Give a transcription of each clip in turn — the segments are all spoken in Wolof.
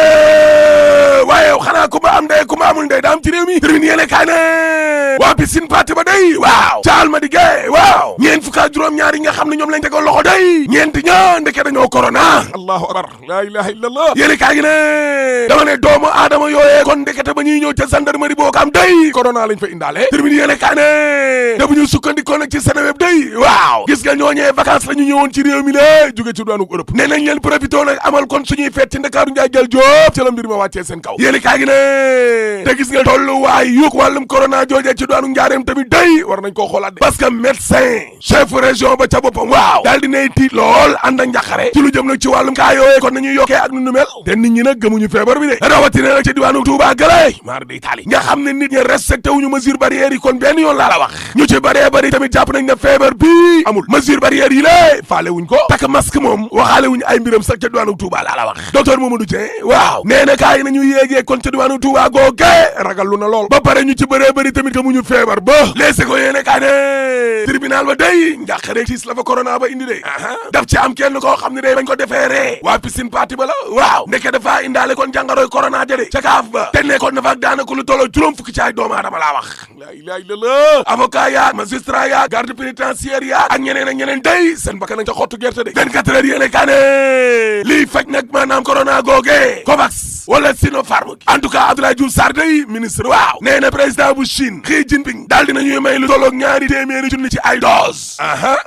bismillah waaye xanaa ku ma am ndey ku ma amul ndey daa am ci réew mi termine yéene kaay ne waa piscine party ba day waaw caal ma di gee waaw ñeent fukk ak juróom-ñaar yi nga xam ne ñoom lañ tegoon loxo day ñeenti ña ndeke dañoo corona allahu akbar la ilaha illallah yéene kaay gi ne dama ne doomu aadama yooyee kon ndekete ba ñuy ñëw ca gendarmerie boo kam day corona lañ fa indaale termine yéene kaay ne da bu ñu sukkandikoo nag ci Seneweb day waaw gis nga ñooñee vacances la ñu ñëwoon ci réew mi la jóge ci daanu Europe ne nañ leen profité nag amal kon suñuy feet ci Ndakaaru njaay jël jóob ca la mbir ma wàccee seen kaw yéeni kaa gi ne te gis nga tolluwaay yuk wàllum corona joojee ci daanu njaareem tamit day war nañ koo xoolaat de parce que médecin chef région ba ca boppam waaw daal di nay tiit lool ànd ak njaqare ci lu jëm nag ci wàllum kaa yooyee kon nañuy yokkee ak nu nu mel te nit ñi nag gëmuñu feebar bi de rawatina nag ci diwaanu Touba gëlay maar di Italie nga xam ne nit ñi respecté wuñu mesure barrières yi kon benn yoon laa la wax ñu ci bëree bëri tamit jàpp nañ ne feebar bi amul mesure barrières yi lée faale wuñ ko takk masque moom waxaale wuñu ay mbiram sax ca diwaanu Touba laa la wax docteur Mamadou Dieng waaw nee na kaay nañu yéegee kon ca diwaanu Touba googe ragal lu na lool ba pare ñu ci bëree bëri tamit gëmuñu feebar ba leese ko yéene kaay ne tribunal ba day njàqare tiis la fa corona ba indi de daf ci am kenn koo xam ne day bañ ko defee ree waa piscine party ba la waaw ndeke dafa indaale kon jàngoroy corona jëde ca kaaf ba te nekkoon na fa daanaka lu tolloo juróom fukki ci ay doomu aadama laa wax la ilaha illallah avocat yaa magistrat yaa garde pénitentiaire yaa ak ñeneen ak ñeneen day seen bakkan nañ ca xottu gerte de 24 heures yéene kaay ne lii faj nag maanaam corona googe COVAX wala Sinopharm en tout cas Abdoulaye Diouf Sarr day ministre waaw nee na président bu Chine Xi Jinping daal dina ñuy may lu tolloog ñaari téeméeri junni ci ay dose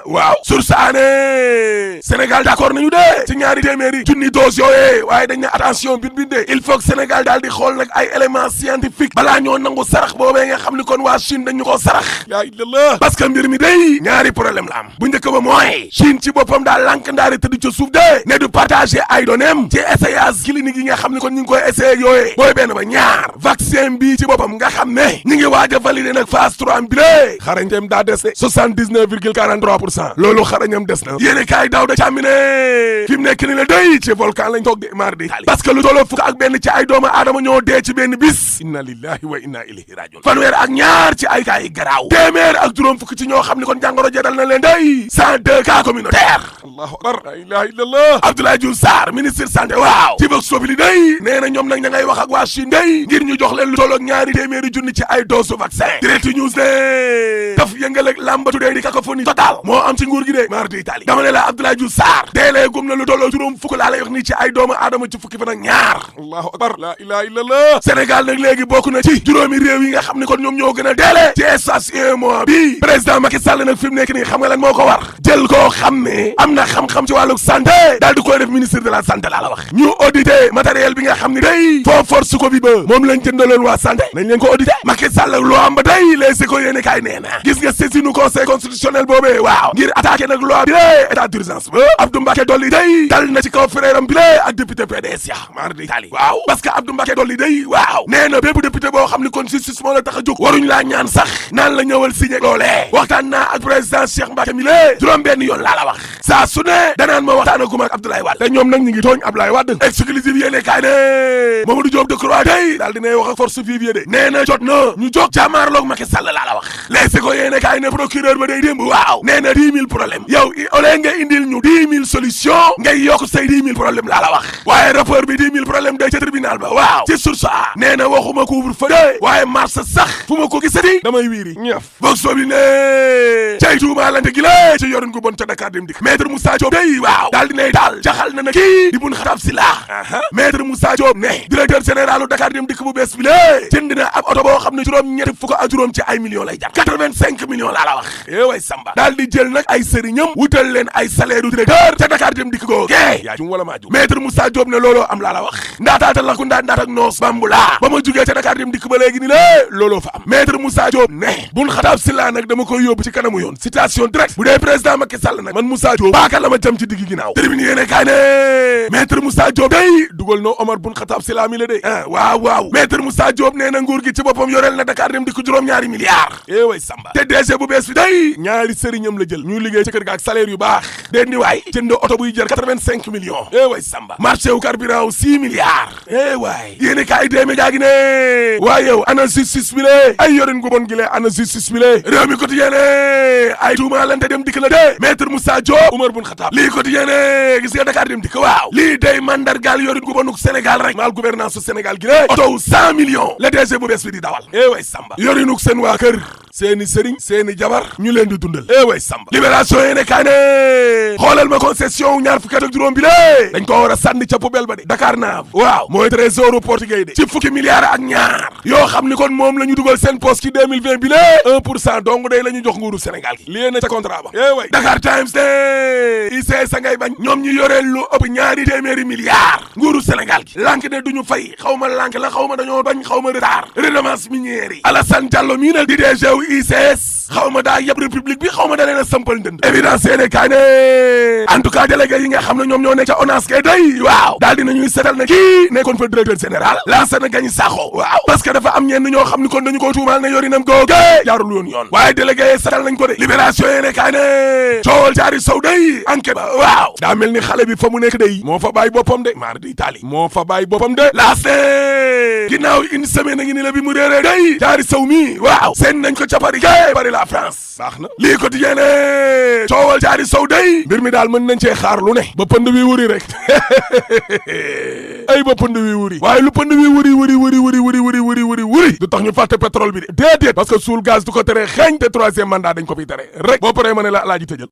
waaw sursaane Sénégal d'accord nañu de ci ñaari téeméeri junni dose yooyee waaye dañ ne attention binde il faut que Sénégal daal di xool nag ay éléments scientifiques balaa ñoo nangu sarax boobee nga xam ni kon waa Chine dañu ko sarax yaa illallah parce que mbir mi day ñaari problème la am bu njëkk ba mooy Chine ci boppam daal lànk ndaari tëdd ca suuf de ne du partager ay données ci essayage clinique yi nga xam ni kon ñu ngi koy essayé yooyee booy benn ba ñaar vaccin bi ci boppam nga xam ne ñu ngi waaj a valider nag phase 3 bi lée xarañteem daa des de 79,43% loolu xarañam des na yéene kaay daaw da càmmine fi mu nekk ni la day ci volcan lañ toog de mar di parce que lu tolloo fukk ak benn ci ay doomu aadama ñoo dee ci benn bis inna lillahi wa inna ilayhi rajiun fanweer ak ñaar ci ay kaay garaaw téeméer ak juróom fukk ci ñoo xam ni kon jàngoro jedal na leen day 102 cas communautaire allahu akbar la ilaha illallah Abdoulaye Diouf Sarr ministre santé waaw ci vox populi day nee na ñoom nag ña ngay wax ak waa Chine day ngir ñu jox leen lu tolloog ñaari téeméeri junni ci ay dose vaccin direct news ne daf yëngal ak lambatu dee di cacophonie total moo am ci nguur gi de mardi Italie dama ne la Abdoulaye Diouf Sarr deelee gum na lu tolloog juróom fukk laa lay wax nii ci ay doomu aadama ci fukki fan ak ñaar allahu akbar la ilaha illallah Sénégal nag léegi bokk na ci juróomi réew yi nga xam ne kon ñoom ñoo gën a deele ci espace un mois bi président Macky Sall nag fi mu nekk nii xam nga lan moo ko war jël koo xam ne am na xam-xam ci wàllu santé daal di koy def ministre de la santé laa la wax ñu audité matériel bi nga xam ne day foo force Covid ba moom lañ jëndaloon waa santé nañ leen ko audité Macky Sall loo am ba day les si ko yéene kaay nee na gis nga saisinu conseil constitutionnel boobee waaw ngir attaqué nag loi bi lée état d'urgence ba Abdou Mbacké Dolly day dal na ci kaw frère am bi lée ak député PDS ya mardi Italie waaw parce que Abdou Mbacké Dolly day waaw nee na bépp député boo xam ne kon justice moo la tax a jóg waruñ laa ñaan sax naan la ñëwal signé loolee waxtaan naa ak président Cheikh Mbacké mi lée juróom benn yoon laa la wax saa su ne danaan ma waxtaan aguma ak Abdoulaye Wade te ñoom nag ñu ngi tooñ Abdoulaye Wade exclusive yéene kaay ne Mamadou Diop Decroix day daal dinay wax ak force vive de nee na jot na ñu jóg jàmmaarloog Macky Sall laa la wax léegi ko yéene kaay ne procureur ba day démb waaw nee na 10 000 problème yow au lieu nga indil ñu 10 000 solution ngay yokk say 10 000 problème laa la wax waaye rapport bi 10 000 problème day ca tribunal ba waaw ci source a nee na waxuma couvre-feu de waaye marche sax fu ma ko gisati damay wiiri ñëf boog soobi ne cay tuumaalante gi la ci yorin gu bon ca Dakar dem dikk maître Moussa Diop day waaw daal dinay daal jaxal na na kii di bun xatab si laa maître Moussa Diop ne directeur généralu Dakar dem dikk bu bees bi lée jënd na ab oto boo xam ne juróom-ñetti fukk ak juróom ci ay millions lay jar 85 millions laa la wax way Samba daal di jël nag ay sëriñam wutal leen ay salaire du directeur ca Dakar dem dikk goo yaa jum wala maa jum maître Moussa Diop ne looloo am laa la wax ndaataata la ku ndaat ak noos bambula ba ma jugee ca Dakar dem dikk ba léegi ni lée looloo fa am maître Moussa Diop ne bun xataab si laa nag dama koy yóbbu ci kanamu yoon citation directe bu dee président Macky Sall nag man Moussa Diop baaka la ma jëm ci digg ginnaaw termine yéene kaay ne maître Moussa Diop day dugal noo Omar bun xataab si laa mi la de waaw maître Moussa Diop nee na nguur gi ci boppam yoreel na Dakar dem di ko juróom-ñaari milliards way Samba te DG bu bees bi day ñaari sëriñam la jël ñu liggéey ci kër ga ak salaire yu baax deen di waay jënd oto buy jër 85 millions way Samba marché wu carburant 6 milliards waay yéeni kaay dee média gi ne waaye yow ana justice bi lée ay yorin gu bon gi lée ana justice bi lée réew mi quotidien ay tuumaalante dem dikk la de maître Moussa Diop Oumar Bun Khattab lii quotidien gis nga Dakar dem dikk waaw lii day mandargaal yorin gu bonuk Sénégal rek mal gouvernance su Sénégal gi lée oto 100 millions la DG bu bees bi di dawal way Samba yorinuk seen waa kër seeni sëriñ seeni jabar ñu leen di dundal way Samba libération yéene kaay ne xoolal ma concession ñaar fukki at ak juróom bi lée dañ ko war a sànni ca poubelle ba de Dakar Nav waaw mooy trésor portugais de ci fukki milliards ak ñaar yoo xam ni kon moom la ñu dugal seen poste ci 2020 bi lée 1% dong day la ñu jox nguuru Sénégal gi lii na ca contrat ba way Dakar Times de ICS sa ngay bañ ñoom ñu yoreel lu ëpp ñaari téeméeri milliards nguuru Sénégal gi lànk ne duñu fay xaw ma lànk la xaw ma dañoo bañ xaw ma retard redevance minière yi Alassane Diallo mii nag di DG wu ICS xaw ma daa yab république bi xaw ma da leen a sampal ndënd évidence yéene kaay ne en tout cas délégué yi nga xam ne ñoom ñoo nekk ca ONAS kay day waaw daal dinañuy seetal ne kii nekkoon fa directeur général Lansana Gagny Sakho waaw parce que dafa am ñenn ñoo xam ni kon dañu ko tuumaal ne yorinam googe jaarul yoon waaye délégué yi seetal nañ ko de libération yéene kaay ne coowal jaari sow day enquête ba waaw daa mel ni xale bi fa mu nekk day moo fa bàyyi boppam de maar di Italie moo fa bàyyi boppam de laast ginnaaw une semaine a ngi ni la bi mu réeree day jaari sow mi waaw seen nañ ko ca Paris la France baax na lii quotidien ne coowal jaari sow day mbir mi daal mën nañ cee xaar lu ne ba pënd wi wuri rek ay ba pënd wi wuri waaye lu pënd wi wuri du tax ñu fàtte pétrole bi de déedéet parce que suul gaz du ko tere xeeñ te troisième mandat dañ ko fiy tere rek boo paree ma ne la laa ji tëjal